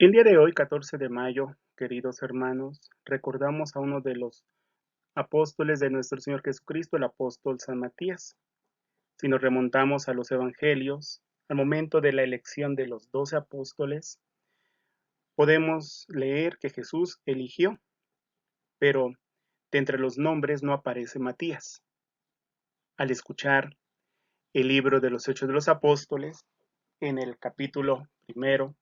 El día de hoy, 14 de mayo, queridos hermanos, recordamos a uno de los apóstoles de nuestro Señor Jesucristo, el apóstol San Matías. Si nos remontamos a los evangelios, al momento de la elección de los 12 apóstoles, podemos leer que Jesús eligió, pero de entre los nombres no aparece Matías. Al escuchar el libro de los Hechos de los Apóstoles, en el capítulo primero,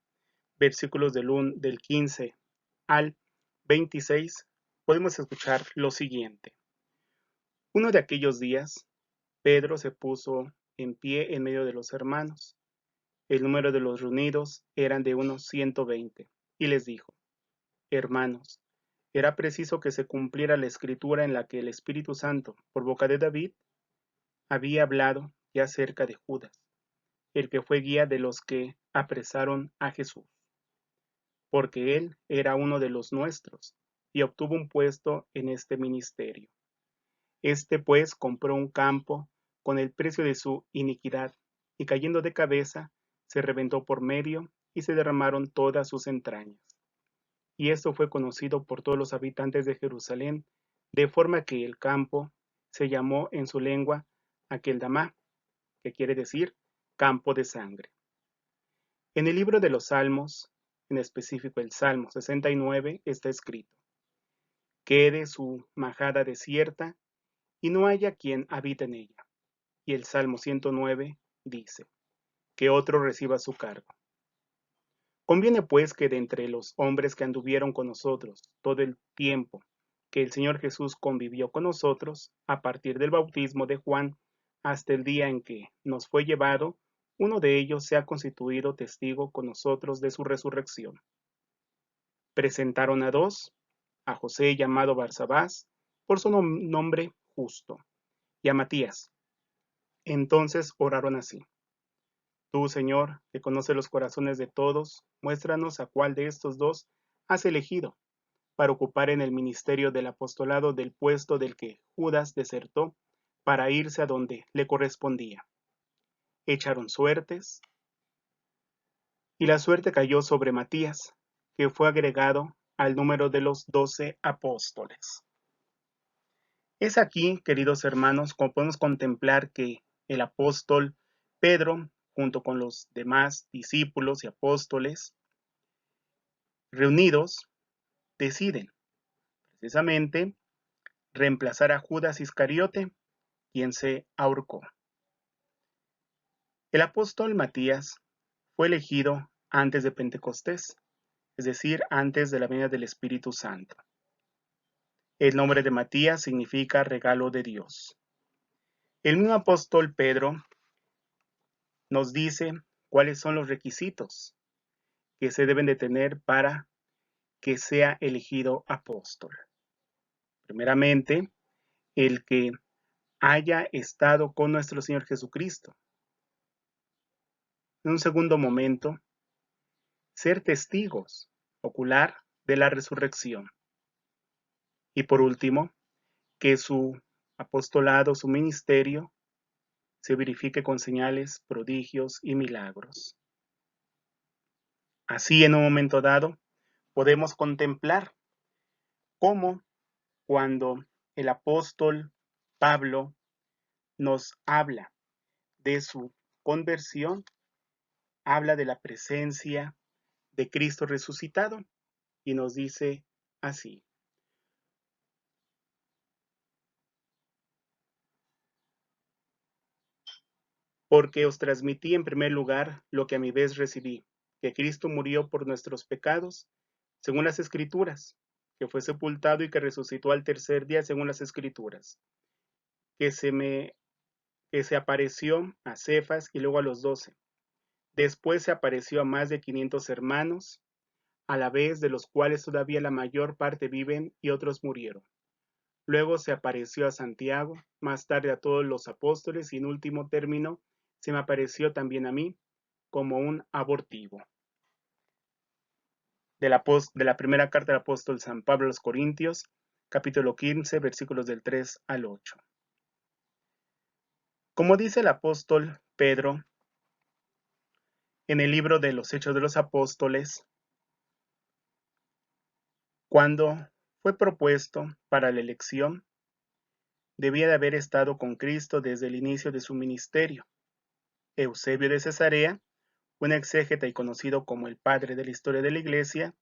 versículos del 15 al 26, podemos escuchar lo siguiente. Uno de aquellos días, Pedro se puso en pie en medio de los hermanos. El número de los reunidos eran de unos 120, y les dijo: Hermanos, era preciso que se cumpliera la escritura en la que el Espíritu Santo, por boca de David, había hablado ya acerca de Judas, el que fue guía de los que apresaron a Jesús, porque él era uno de los nuestros, y obtuvo un puesto en este ministerio. Este pues compró un campo con el precio de su iniquidad, y cayendo de cabeza, se reventó por medio, y se derramaron todas sus entrañas. Y esto fue conocido por todos los habitantes de Jerusalén, de forma que el campo se llamó en su lengua Aqueldamá, que quiere decir campo de sangre. En el libro de los Salmos, en específico el Salmo 69, está escrito: Quede su majada desierta, y no haya quien habite en ella. Y el Salmo 109 dice: que otro reciba su cargo. Conviene pues que de entre los hombres que anduvieron con nosotros todo el tiempo que el Señor Jesús convivió con nosotros, a partir del bautismo de Juan hasta el día en que nos fue llevado, uno de ellos se ha constituido testigo con nosotros de su resurrección. Presentaron a dos, a José llamado Barsabás, por su nombre justo, y a Matías. Entonces oraron así: Tú, Señor, que conoces los corazones de todos, muéstranos a cuál de estos dos has elegido para ocupar en el ministerio del apostolado del puesto del que Judas desertó para irse a donde le correspondía. Echaron suertes, y la suerte cayó sobre Matías, que fue agregado al número de los 12 apóstoles. Es aquí, queridos hermanos, como podemos contemplar que el apóstol Pedro, junto con los demás discípulos y apóstoles reunidos, deciden precisamente reemplazar a Judas Iscariote, quien se ahorcó. El apóstol Matías fue elegido antes de Pentecostés, es decir, antes de la venida del Espíritu Santo. El nombre de Matías significa regalo de Dios. El mismo apóstol Pedro nos dice cuáles son los requisitos que se deben de tener para que sea elegido apóstol. Primeramente, el que haya estado con nuestro Señor Jesucristo. En un segundo momento, ser testigos ocular de la resurrección. Y por último, que su apostolado, su ministerio, se verifique con señales, prodigios y milagros. Así, en un momento dado, podemos contemplar cómo cuando el apóstol Pablo nos habla de su conversión, habla de la presencia de Cristo resucitado y nos dice así: porque os transmití en primer lugar lo que a mi vez recibí, que Cristo murió por nuestros pecados, según las Escrituras, que fue sepultado y que resucitó al tercer día, según las Escrituras, que se apareció a Cefas y luego a los 12. Después se apareció a más de 500 hermanos, a la vez, de los cuales todavía la mayor parte viven y otros murieron. Luego se apareció a Santiago, más tarde a todos los apóstoles y en último término se me apareció también a mí como un abortivo. De la primera carta del apóstol San Pablo a los Corintios, capítulo 15, versículos del 3 al 8. Como dice el apóstol Pedro en el libro de los Hechos de los Apóstoles, Cuando fue propuesto para la elección, debía de haber estado con Cristo desde el inicio de su ministerio. Eusebio de Cesarea, un exégeta y conocido como el padre de la historia de la Iglesia,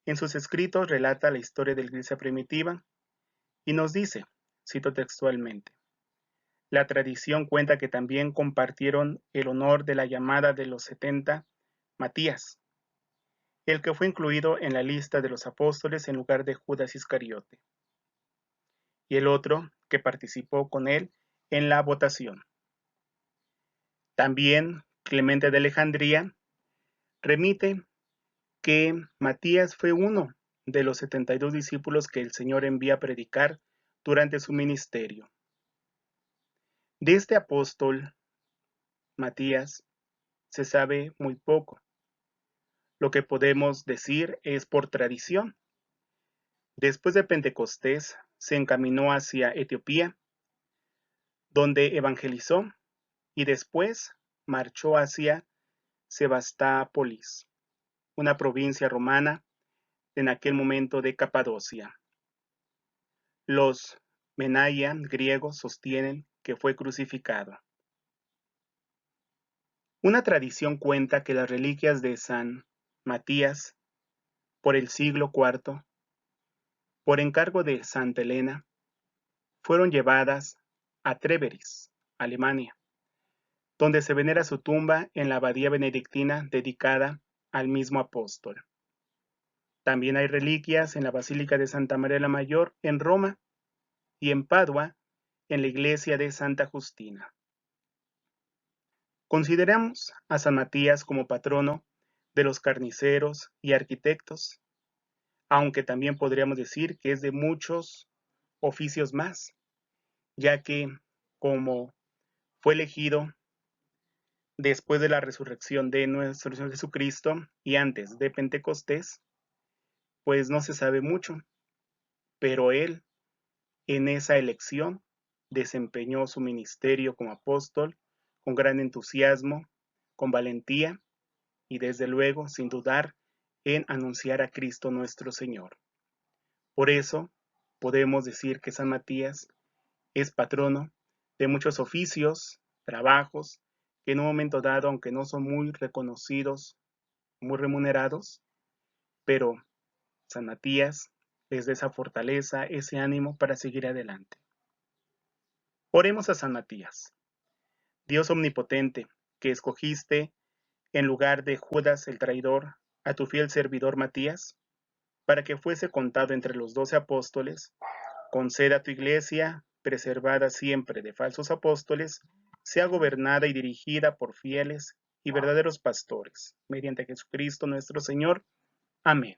en sus escritos relata la historia de la Iglesia primitiva y nos dice, cito textualmente, la tradición cuenta que también compartieron el honor de la llamada de los 70 Matías, el que fue incluido en la lista de los apóstoles en lugar de Judas Iscariote, y el otro que participó con él en la votación. También Clemente de Alejandría remite que Matías fue uno de los 72 discípulos que el Señor envía a predicar durante su ministerio. De este apóstol, Matías, se sabe muy poco. Lo que podemos decir es por tradición. Después de Pentecostés, se encaminó hacia Etiopía, donde evangelizó, y después marchó hacia Sebastópolis, una provincia romana en aquel momento de Capadocia. Los Menaian griegos sostienen que fue crucificado. Una tradición cuenta que las reliquias de San Matías, por el siglo IV, por encargo de Santa Elena, fueron llevadas a Treveris, Alemania, donde se venera su tumba en la abadía benedictina dedicada al mismo apóstol. También hay reliquias en la Basílica de Santa María la Mayor en Roma y en Padua en la iglesia de Santa Justina. Consideramos a San Matías como patrono de los carniceros y arquitectos, aunque también podríamos decir que es de muchos oficios más, ya que como fue elegido después de la resurrección de nuestro Señor Jesucristo y antes de Pentecostés, pues no se sabe mucho, pero él en esa elección desempeñó su ministerio como apóstol con gran entusiasmo, con valentía y desde luego sin dudar en anunciar a Cristo nuestro Señor. Por eso podemos decir que San Matías es patrono de muchos oficios, trabajos, que en un momento dado, aunque no son muy reconocidos, muy remunerados, pero San Matías les da esa fortaleza, ese ánimo para seguir adelante. Oremos a San Matías. Dios omnipotente, que escogiste en lugar de Judas el traidor a tu fiel servidor Matías, para que fuese contado entre los 12 apóstoles, conceda a tu iglesia, preservada siempre de falsos apóstoles, sea gobernada y dirigida por fieles y verdaderos pastores, mediante Jesucristo nuestro Señor. Amén.